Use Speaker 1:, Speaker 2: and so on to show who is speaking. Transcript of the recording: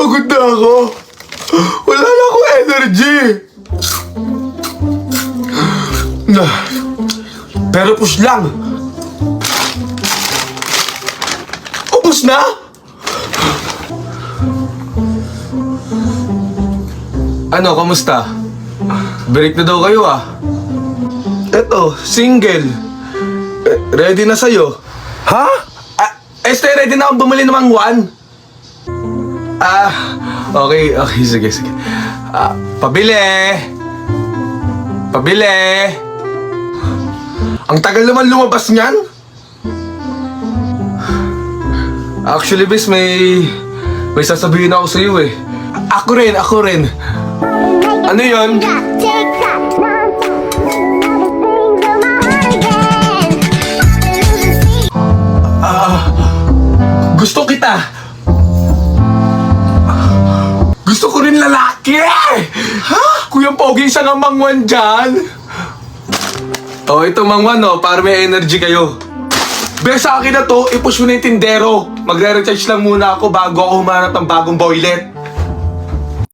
Speaker 1: Pagod na ako. Wala na akong energy. Pero push lang. Ubus na? Ano, kamusta? Break na daw kayo ah. Eto, single. Ready na sa'yo. Ha? Ready na akong bumili ng mangwan. Okay, sige. Pabili. Ang tagal naman lumabas niyan. Actually, bis, may sasabihin ako sa'yo eh. Ako rin. Ano yun? Gusto kita. Gusto ko rin lalaki. Ha? Kuya Pogi, siya nga mangwan dyan. Ito mangwan para may energy kayo. Sa akin na to, i-push mo na yung tindero. Magre-recharge lang muna ako bago ako humanap ng bagong boylet.